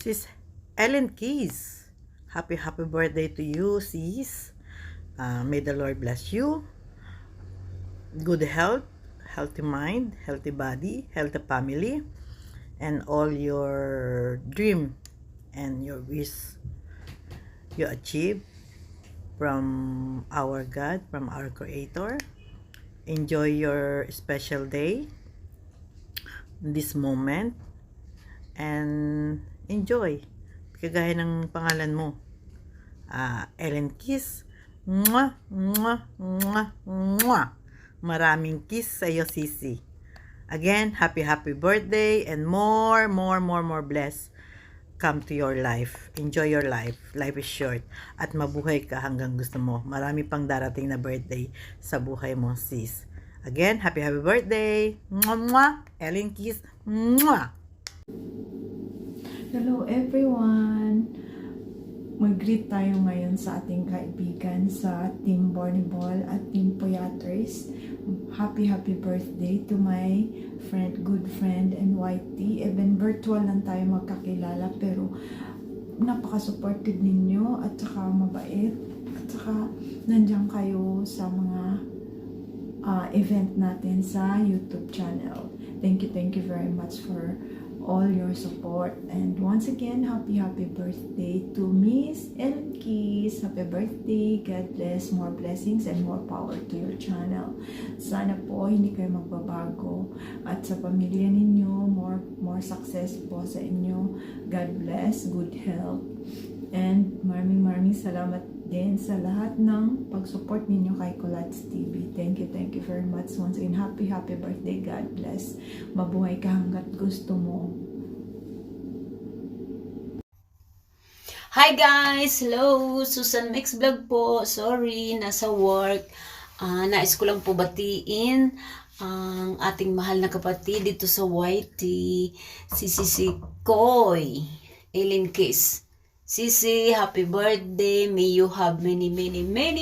Sis Ellen Keys. Happy birthday to you, sis. May the Lord bless you. Good health, healthy mind, healthy body, healthy family, and all your dream and your wish you achieve from our God, from our Creator. Enjoy your special day, this moment, and enjoy. Kagaya ng pangalan mo, Ellen Kiss. Mwah, mwah, mwah, mwah. Maraming kiss sa'yo, sisi. Again, happy birthday and more bless come to your life. Enjoy your life. Life is short. At mabuhay ka hanggang gusto mo. Marami pang darating na birthday sa buhay mo, sis. Again, happy birthday. Mwah, mwah. Ellen Kiss. Mwah. Hello everyone! Mag-greet tayo ngayon sa ating kaibigan sa Team Borniball at Team Poyaters. Happy birthday to my friend, good friend and Whitey. Even virtual lang tayo magkakilala pero napaka-supportive ninyo at saka mabait at saka nandiyan kayo sa mga event natin sa YouTube channel. Thank you very much for all your support. And once again, happy birthday to Miss Ellen Keys. Happy birthday. God bless. More blessings and more power to your channel. Sana po hindi kayo magbabago. At sa pamilya ninyo, more success po sa inyo. God bless. Good health. And maraming salamat din sa lahat ng pag-support ninyo kay Colats TV. Thank you very much. Once again, happy birthday. God bless. Mabuhay ka hanggat gusto mo. Hi guys! Hello! Susan Mix Vlog po. Sorry, nasa work. Nais ko lang po batiin ang ating mahal na kapatid dito sa YT, si Sisi Koy, Ellen Kiss. Sisi, happy birthday. May you have many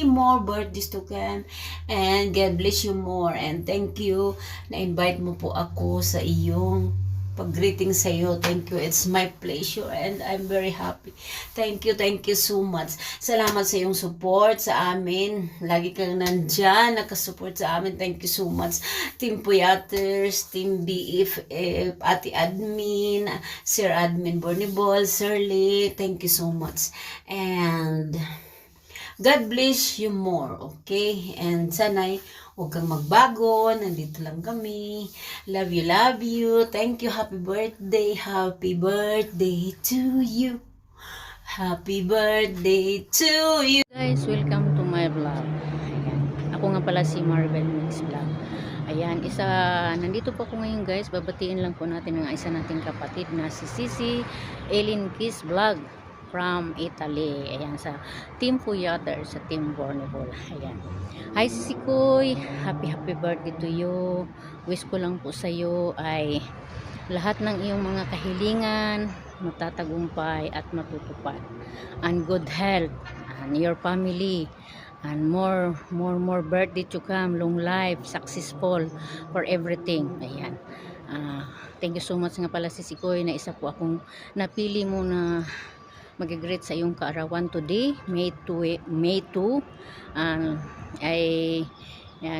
more birthdays to come. And God bless you more. And thank you. Na-invite mo po ako sa iyong pag-greeting sa iyo. Thank you. It's my pleasure and I'm very happy. Thank you so much. Salamat sa iyong support sa amin. Lagi kang nandyan, nakasupport sa amin. Thank you so much. Team Poyaters, Team BFF, Ate Admin, Sir Admin Borniball, Sir Lee. Thank you so much. And God bless you more, okay? And sana'y huwag kang magbago. Nandito lang kami. Love you. Thank you. Happy birthday to you. Happy birthday to you. Guys, welcome to my vlog. Ayan. Ako nga pala si Marvel Mix Vlog. Ayan, nandito po ako ngayon guys. Babatiin lang po natin ang isa nating kapatid na si Sisi Ellen Kiss Vlog from Italy. Ayan, sa Team Poyater, sa Team Borniball. Ayan. Hi Sisi Koy, happy birthday to you. Wish ko lang po sa iyo ay lahat ng iyong mga kahilingan matatagumpay at matutupad. And good health and your family and more birthday to come, long life, successful for everything. Ayan. Thank you so much nga pala Sisi Koy na isa po akong napili mo na mag-greet sa iyong kaarawan today, May 2.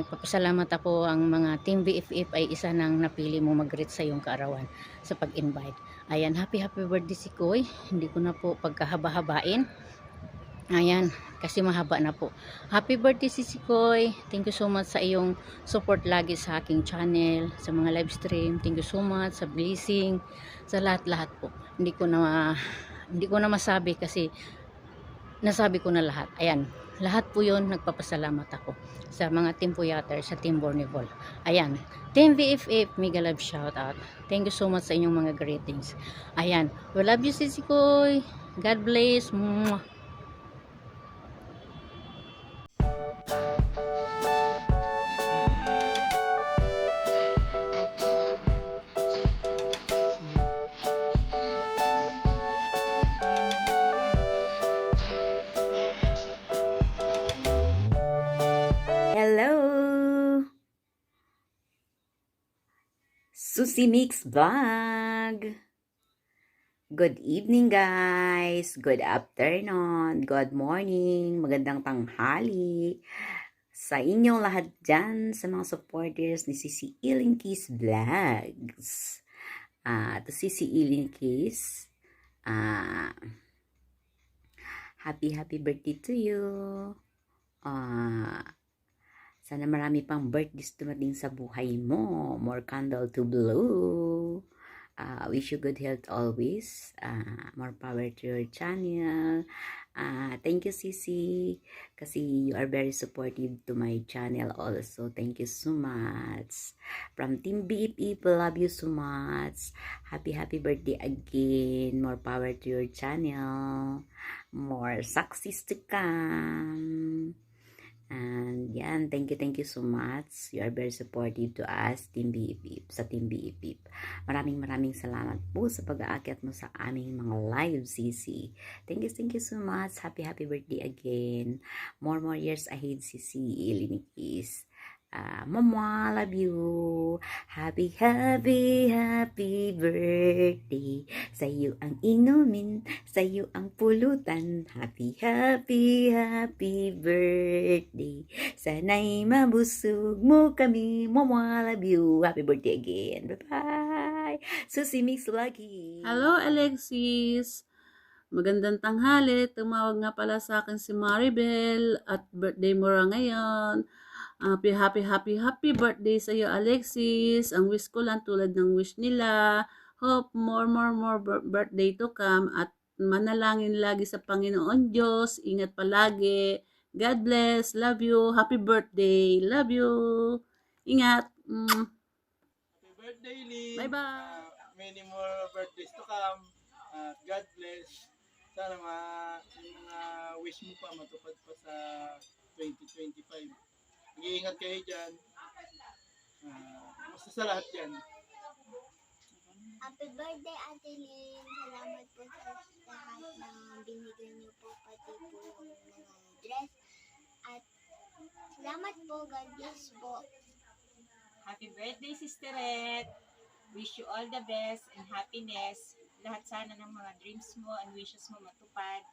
Papasalamat ako ang mga Team BFF ay isa nang napili mo mag-greet sa iyong kaarawan sa pag-invite. Ayan, happy birthday si Koy. Hindi ko na po pagkahaba-habain. Ayan, kasi mahaba na po. Happy birthday si Koy. Thank you so much sa iyong support lagi sa aking channel, sa mga live stream. Thank you so much sa blessing, sa lahat po. Hindi ko na masabi kasi nasabi ko na lahat. Ayan, lahat po yun nagpapasalamat ako sa mga Team Poyater, sa Team Borniball. Ayan, Team VFF, mega love shout out. Thank you so much sa inyong mga greetings. Ayan, we love you Sisi Koy. God bless. Mwah. Hello! Susi Mix Vlog! Good evening guys, good afternoon, good morning, magandang tanghali sa inyong lahat dyan, sa mga supporters ni Sisi Ilinkis Vlogs. To Sisi Ilinkis, happy birthday to you. Sana marami pang birthdays dumating sa buhay mo. More candle to blow. Wish you good health always. More power to your channel. Thank you, Sisi, kasi you are very supportive to my channel also. Thank you so much. From Team BFF, love you so much. Happy birthday again. More power to your channel. More success to come. And yan, thank you so much. You are very supportive to us, Team BFF, sa Team BFF. Maraming salamat po sa pag-aakyat mo sa aming mga live, Sisi. Thank you so much. Happy birthday again. More years ahead, Sisi Ilinikis. Mama, love you. Happy birthday. Sa'yo ang inumin, sa'yo ang pulutan. Happy birthday. Sana'y mabusog mo kami. Mama, love you. Happy birthday again. Bye-bye. Susi Mix Lucky. Hello, Alexis. Magandang tanghali. Tumawag nga pala sa akin si Maribel at birthday mo ra ngayon. Happy birthday sa iyo, Alexis. Ang wish ko lang tulad ng wish nila. Hope more birthday to come at manalangin lagi sa Panginoon Diyos. Ingat palagi. God bless. Love you. Happy birthday. Love you. Ingat. Happy birthday, Lee. Bye-bye. Many more birthdays to come. God bless. Sana yung mga wish mo pa matupad pa sa 2025. Mag-iingat kayo dyan. Basta sa lahat dyan. Happy birthday, Ate Lynn. Salamat po sa lahat ng binigay niyo po, pati po yung mga dress. At salamat po, God bless po. Happy birthday, Sister Red. Wish you all the best and happiness. Lahat sana ng mga dreams mo and wishes mo matupad.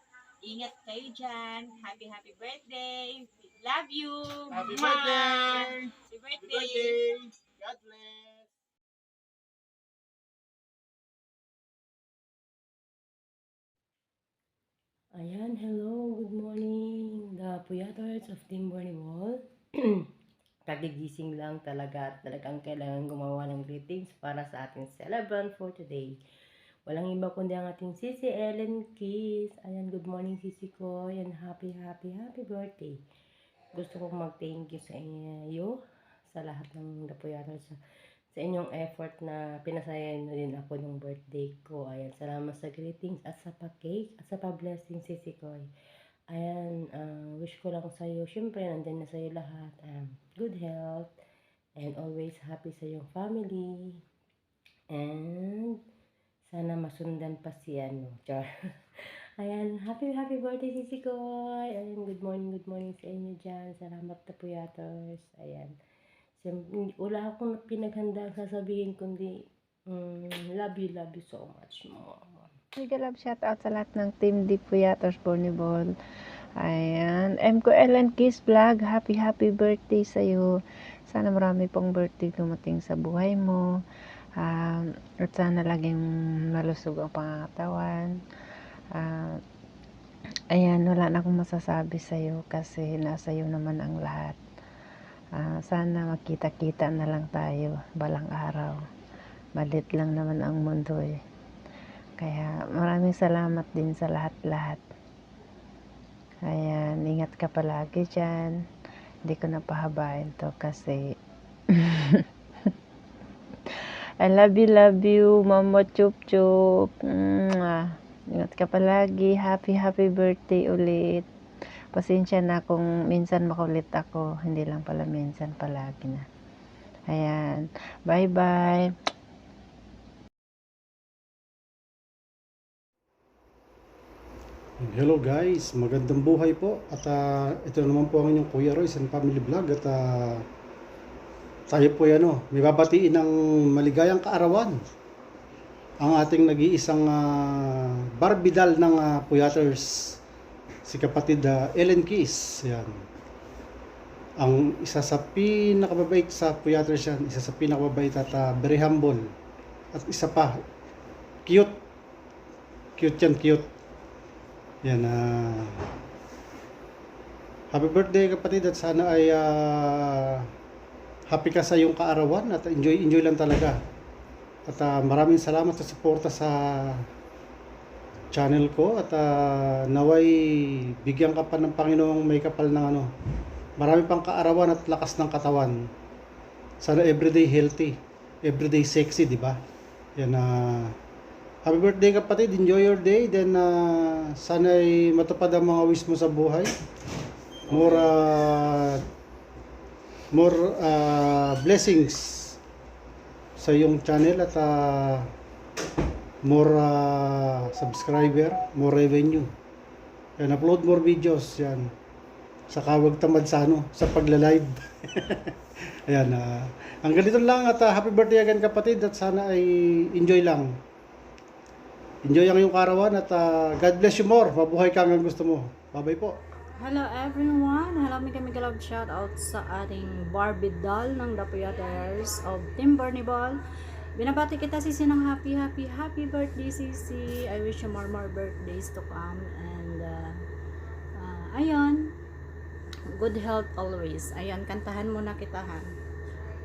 Ingat kayo dyan. Happy birthday. Love you. Happy Mwah! birthday. Happy Happy birthday. birthday. God bless. Ayan, hello, good morning, the Puyators of Team Bornibol. Kagigising lang talagang kailangan gumawa ng greetings para sa ating celebrant for today. Walang iba kundi ang ating Sisi Ellen Kiss. Ayan, good morning Sisi ko, and happy birthday. Gusto kong mag-thank you sa inyo, sa lahat ng The Puyators, sa inyong effort na pinasayahin na din ako ng birthday ko. Ayan, salamat sa greetings at sa pa-cake at sa pa-blessing, Sisi ko. Ayan, wish ko lang sa'yo, syempre nandyan na sa'yo lahat, good health and always happy sa iyong family, and sana masundan pa si Char. Ayan, happy birthday, Sisi ko. Ayan, good morning sa inyo dyan. Salamat na Puyators. Ayan, wala akong pinaghanda ang sasabihin kundi love you so much, Mama. Mega love shout out sa lahat ng Team D Puyators Bornibol. Ayan, M ko Ellen Kiss Vlog, happy birthday sa iyo. Sana marami pong birthday dumating sa buhay mo. At sana laging malusog ang pangangatawan. Ayan, wala na akong masasabi sa iyo kasi nasa iyo naman ang lahat. Sana magkita-kita na lang tayo balang araw. Malit lang naman ang mundo eh. Kaya maraming salamat din sa lahat-lahat. Ayan, ingat ka palagi dyan. Hindi ko napahabain to kasi I love you, Mama Chup Chup. Ingat ka palagi. Happy birthday ulit. Pasensya na kung minsan makulit ako. Hindi lang pala minsan, palagi na. Ayan. Bye-bye. Hello guys, magandang buhay po. At ito naman po ang inyong Kuya Royce and Family Vlog. At tayo po may babatiin ng maligayang kaarawan. ang ating nag-iisang barbidal ng Puyaters, si kapatid Ellen Keys. Yan. Ang isa sa pinakamabait sa Puyaters yan, isa sa pinakamabait at very humble. At isa pa, cute. Cute yan, cute. Yan, happy birthday kapatid, at sana ay happy ka sa iyong kaarawan at enjoy lang talaga. At maraming salamat sa suporta sa channel ko, at naway bigyan ka pa ng Panginoong may kapal ng marami pang kaarawan at lakas ng katawan. Sana everyday healthy, everyday sexy, di ba? Yan, happy birthday kapatid, enjoy your day, then sana ay matupad ang mga wish mo sa buhay. More blessings sa iyong channel, at more subscriber, more revenue. Yan, upload more videos yan. Saka huwag tamad sa sa pagla-live. Ayan, ang ganito lang, at happy birthday again kapatid, at sana ay enjoy lang. Enjoy ang iyong karawan, at God bless you more. Mabuhay ka hanggang gusto mo. Bye-bye po. Hello everyone! Hello, may love shout out sa ating Barbie doll ng The Puyaters of Team Ball. Binabati kita Sisi ng happy birthday Sisi. I wish you more birthdays to come, and ayun, good health always. Ayun, kantahan muna kita ha.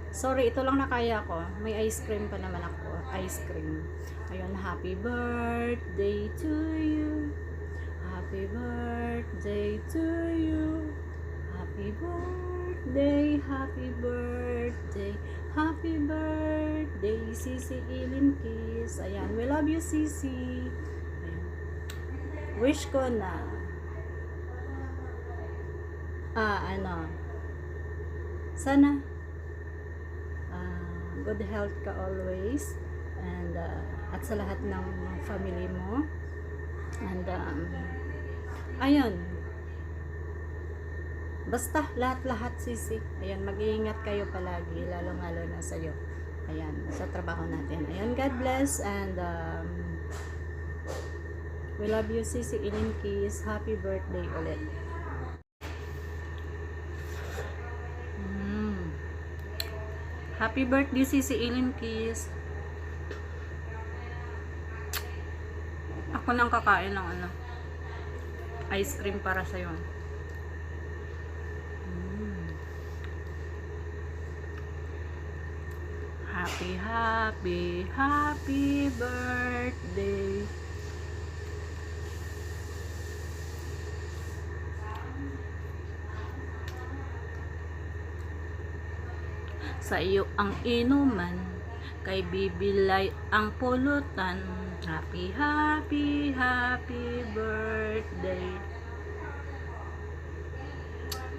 Sorry, ito lang na kaya ko. May ice cream pa naman ako. Ice cream. Ayun, happy birthday to you. Happy birthday to you. Happy birthday, happy birthday, happy birthday, Sisi Ellen Keys. Ayan, we love you, Sisi. Ayan. Wish ko na sana good health ka always, and at sa lahat ng family mo, and ayun, basta lahat Sisi. Ayan, mag-iingat kayo palagi, lalo na sa'yo. Ayan, sa trabaho natin. Ayan, God bless, and we love you, Sisi Ellen Keys. Happy birthday ulit. Happy birthday, Sisi Ellen Keys. Ako nang kakain ng ice cream para sa'yo. Happy birthday. Sa iyo ang inuman, kay bibilay ang pulutan. Happy birthday.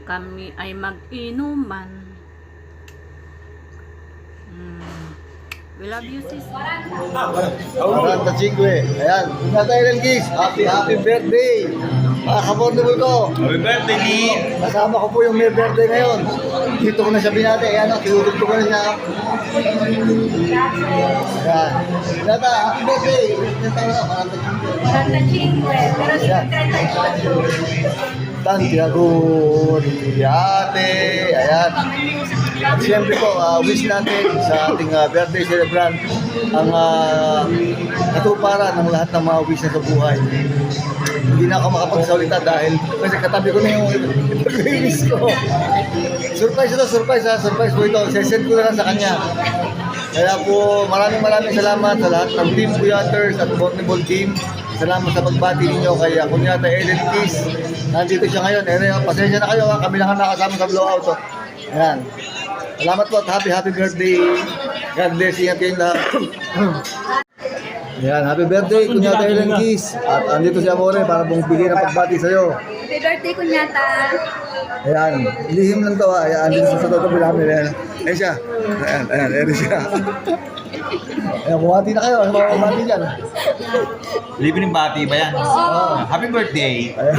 Kami ay mag-inuman. We love you, sis. Maranta Chingwe. Ayan, Tatay Ellen Keys. Happy birthday. Mga ka-affordable ko. Happy birthday, Lee. Kasama ko po yung may birthday ngayon. Dito ko na sabihin natin. Ayan, tinutugtog ko na siya. Ayan. Tata, happy birthday. Maranta Chingwe. Pero Santiago ni ate. Ayan. At siyempre po, wish natin sa ating birthday celebrant ang katuparan ng lahat ng mga wish na sa buhay. Hindi na ako makapagsalita dahil kasi katabi ko na yung wish ko. Surprise po ito. Sesend ko na lang sa kanya. Kaya po, maraming salamat sa lahat ng Team Puyaters at Volleyball Team. Salamat sa pagbati ninyo kay Kunyata Ellen Keys. Nandito siya ngayon. Pasensya na kayo, kami lang ang nakasama sa blowout. Ayan. Salamat po at happy birthday. God bless you at yung lahat. Ayan, happy birthday Kunyata Ellen Keys. At andito si Amore para bumibigay ng pagbati sa'yo. Happy birthday Kunyata. Ayan, lihim lang to ha. Ayan, andito sa totoo namin. Ayan, ayan siya. Ayan siya. Ayan, bumati na kayo. Ano ba bumati dyan? Libre ng bati ba yan? Oo. Happy birthday. Ayan.